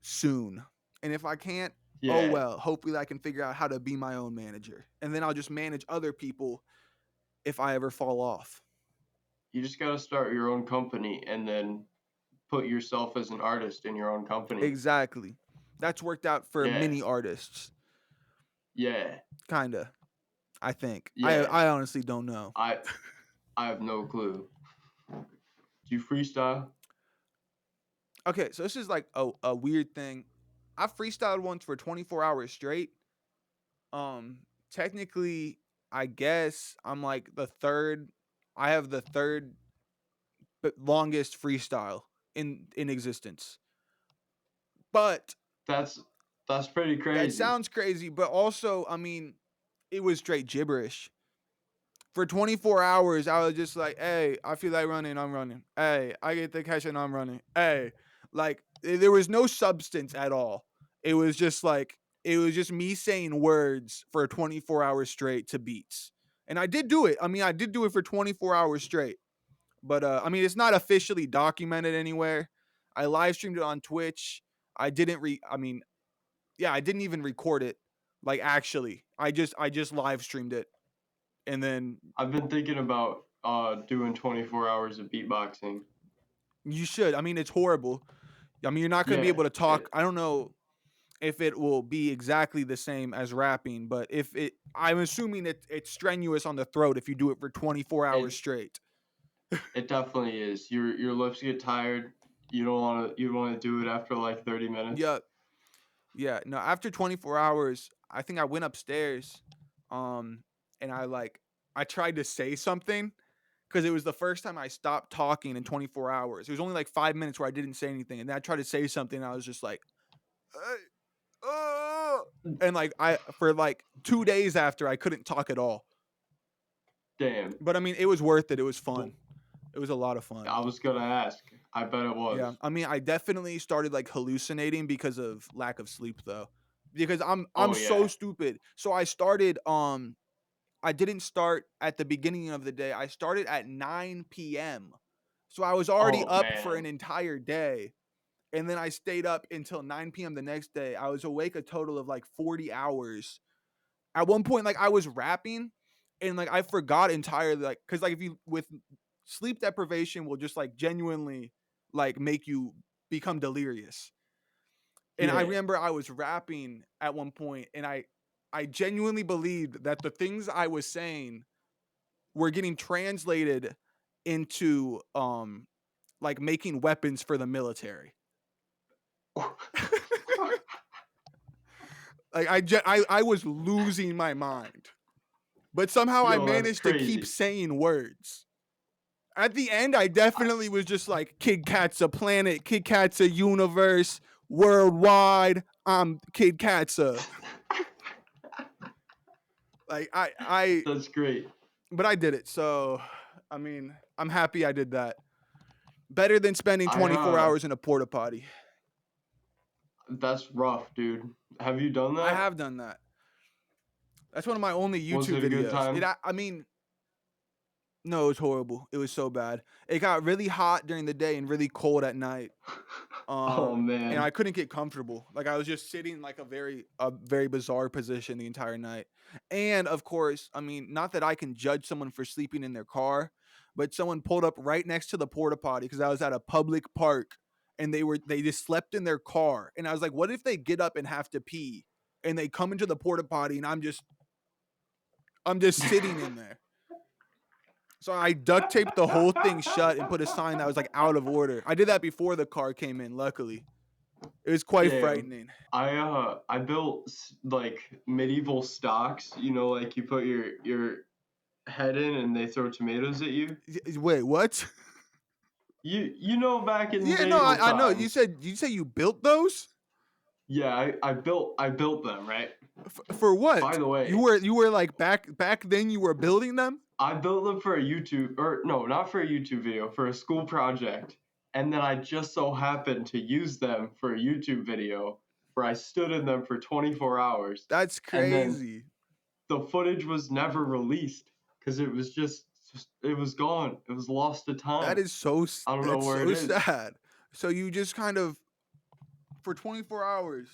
soon. And if I can't, oh Yeah. well, hopefully I can figure out how to be my own manager. And then I'll just manage other people if I ever fall off. You just got to start your own company and then put yourself as an artist in your own company. Exactly. That's worked out for Yeah. many artists. Yeah. Kinda. I think. Yeah. I honestly don't know. I have no clue. Do you freestyle? Okay, so this is like a weird thing. I freestyled once for 24 hours straight. Um Technically, I guess I'm like the third, I have the third longest freestyle in existence. But That's pretty that crazy. sounds crazy, but also, I mean, it was straight gibberish. For 24 hours, I was just like, hey, I feel like running, I'm running. Hey, I get the cash and I'm running. Hey, like, there was no substance at all. It was just like, it was just me saying words for 24 hours straight to beats. And I did do it. I mean, I did do it for 24 hours straight. But I mean, it's not officially documented anywhere. I live streamed it on Twitch. I didn't I mean, yeah, I didn't even record it. Like actually, I just live streamed it, and then I've been thinking about doing 24 hours of beatboxing. You should. I mean, it's horrible. I mean, you're not going to be Yeah. able to talk. I don't know if it will be exactly the same as rapping, but I'm assuming it's strenuous on the throat if you do it for 24 hours It straight. it definitely is. Your lips get tired. You don't want to do it after like 30 minutes. Yeah. Yeah. No, after 24 hours, I think I went upstairs, um, and I tried to say something because it was the first time I stopped talking in 24 hours. It was only like 5 minutes where I didn't say anything, and then I tried to say something, and I was just like, "Hey, oh," and like I for like 2 days after I couldn't talk at all. Damn. But I mean, it was worth it. It was fun. It was a lot of fun. I was gonna ask. I bet it Yeah, was. I mean, I definitely started like hallucinating because of lack of sleep though. Because I'm Oh so yeah. stupid. So I started I didn't start at the beginning of the day. I started at 9 p.m. So I was already Oh up for an man. entire day. And then I stayed up until 9 p.m. the next day. I was awake a total of like 40 hours. At one point, like I was rapping and like I forgot entirely, like, because like if you with sleep deprivation will just like genuinely like make you become delirious. And I Yeah. remember I was rapping at one point and I genuinely believed that the things I was saying were getting translated into like making weapons for the military. Like I was losing my mind. But somehow I Yo, that's managed to keep crazy. saying words. At the end, I definitely was just like Kiid Katze planet, Kiid Katze universe, worldwide. I'm Kiid Katze. Like That's great. but I did it. So I mean, I'm happy I did that. Better than spending I 24 hours in a porta potty. That's rough, dude. Have you done I that? have done that. That's one of my only Was YouTube it a good videos. time? I mean, no, it was horrible. It was so bad. It got really hot during the day and really cold at night. Oh And I man. couldn't get comfortable. Like I was just sitting like a very bizarre position the entire night. And of course, I mean, not that I can judge someone for sleeping in their car, but someone pulled up right next to the porta potty because I was at a public park and they just slept in their car. And I was like, what if they get up and have to pee and they come into the porta potty and I'm just sitting in there. So I duct taped the whole thing shut and put a sign that was like out of order. I did that before the car came in, luckily. It was quite Damn. frightening. I built like medieval stocks. Like you put your head in and they throw tomatoes at you. Wait, what? Back in Yeah, no, medieval I know. You times. said you built those Yeah, I built them, right? for By what? the You way, were you were like back then you were building them. I built them for a YouTube, or no, not for a YouTube video, for a school project. And then I just so happened to use them for a YouTube video where I stood in them for 24 hours. That's And then crazy. the footage was never released because it was just it was gone. It was lost to That time. is so I don't know that's where it so is. sad. So you just kind of for 24 hours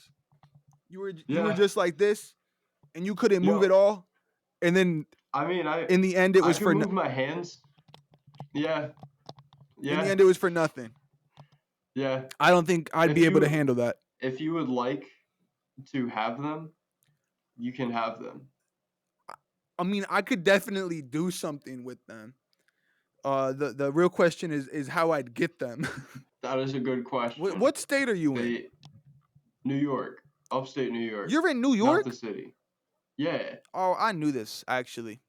you were Yeah. just like this and you couldn't move at Yo, all. And then I mean, I in the end it I was can for move my hands. Yeah. in the Yeah. end it was for nothing. Yeah. I don't think I'd If be able to you handle that. if you would like to have them, you can have them. I mean, I could definitely do something with them. The real question is how I'd get them. That is a good question. What state are you in? They New York, upstate New York, You're in New not the York? city. Yeah, Oh, I knew this actually.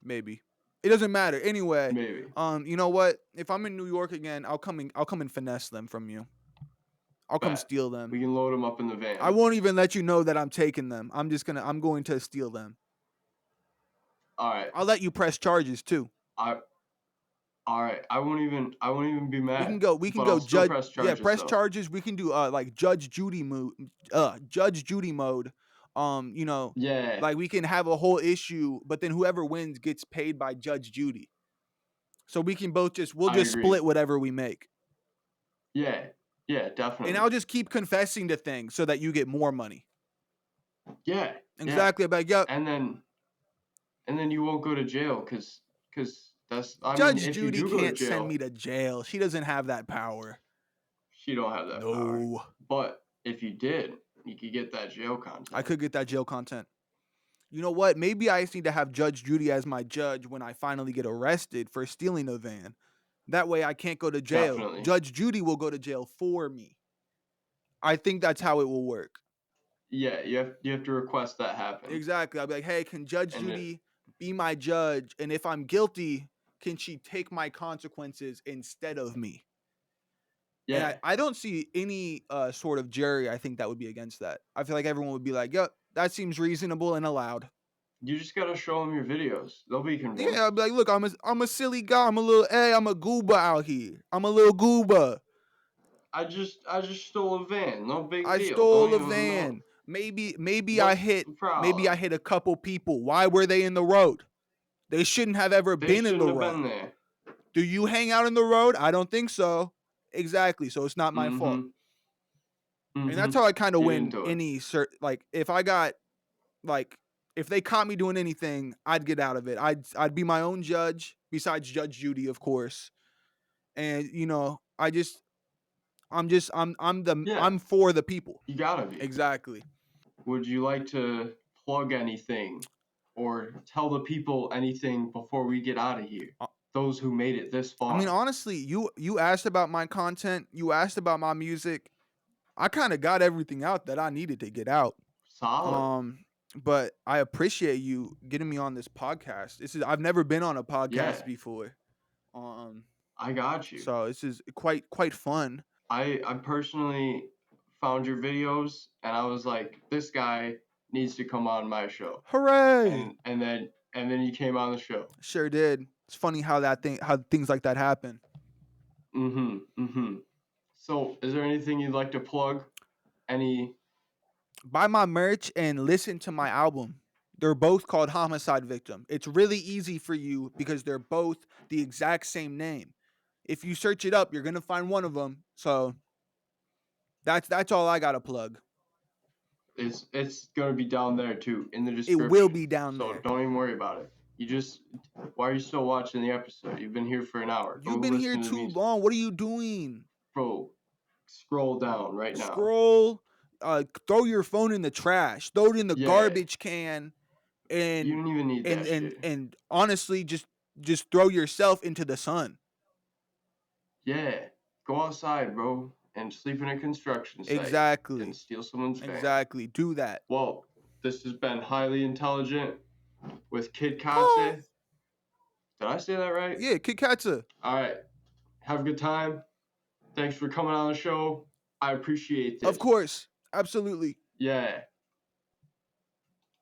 Maybe. It doesn't matter. Anyway, maybe. you know what? If I'm in New York again, I'll come and finesse them from you. I'll come Bet. steal them. We can load them up in the I van. won't even let you know that I'm taking them. I'm going to steal them. All right. I'll let you press charges too. I all right. I won't even be We can mad. go we can But I'll go still judge press yeah, charges press though. charges. We can do like Judge Judy mode. You know, Yeah, like we can have a whole issue, but then whoever wins gets paid by Judge Judy. So we can both we'll I just agree. split whatever we make. Yeah. Yeah, And definitely. I'll just keep confessing to things so that you get more money. Yeah. Yeah. Exactly. Like, yep. And then you won't go to jail cuz I mean, Judge if you Judy do go to can't send jail, me to jail. She doesn't have that power. she don't have that power. No. But if you did, you could get that jail content. I could get that jail content. You know what? Maybe I just need to have Judge Judy as my judge when I finally get arrested for stealing a van. That way I can't go to jail. Definitely. Judge Judy will go to jail for me. I think that's how it will work. Yeah, you have to request that happen. Exactly. I'll be like, hey, can Judge Judy be my judge? And if I'm guilty, can she take my consequences instead of me? Yeah. And I don't see any sort of jury, I think, that would be against that. I feel like everyone would be like, yep, that seems reasonable and allowed. You just gotta show them your videos. They'll be convinced. Yeah, I'll be like, look, I'm a silly guy. I'm a gooba out here. I'm a little gooba. I just stole a van. No big deal. I stole a van. Maybe I hit a couple people. Why were they in the road? They shouldn't have ever been in the road. Been there. Do you hang out in the road? I don't think so. Exactly. So it's not my fault. And that's how I kind of win any if I got if they caught me doing anything, I'd get out of it. I'd be my own judge, besides Judge Judy, of course. And I'm for the people. You gotta be. Exactly. Would you like to plug anything or tell the people anything before we get out of here? Those who made it this far. I mean, honestly, you asked about my content. You asked about my music. I kind of got everything out that I needed to get out. Solid. But I appreciate you getting me on this podcast. I've never been on a podcast before. I got you. So this is quite fun. I personally found your videos and I was like, this guy needs to come on my show. Hooray! And then you came on the show. Sure did. It's funny how things like that happen. So, is there anything you'd like to plug? Buy my merch and listen to my album. They're both called Homicide Victim. It's really easy for you because they're both the exact same name. If you search it up, you're gonna find one of them. So that's all I gotta plug. It's gonna be down there too in the description. It will be down there. So don't even worry about it. Why are you still watching the episode? You've been here for an hour. You've been here too long. What are you doing? Bro, scroll down right now. Scroll. Throw your phone in the trash. Throw it in the garbage can. And you don't even need that shit. And honestly, just throw yourself into the sun. Yeah. Go outside, bro, and sleep in a construction site. Exactly. And steal someone's van. Exactly. Do that. Well, this has been Highly Intelligent with Kiid Katze. Did I say that right? Yeah, Kiid Katze. All right. Have a good time. Thanks for coming on the show. I appreciate this. Of course. Absolutely. Yeah.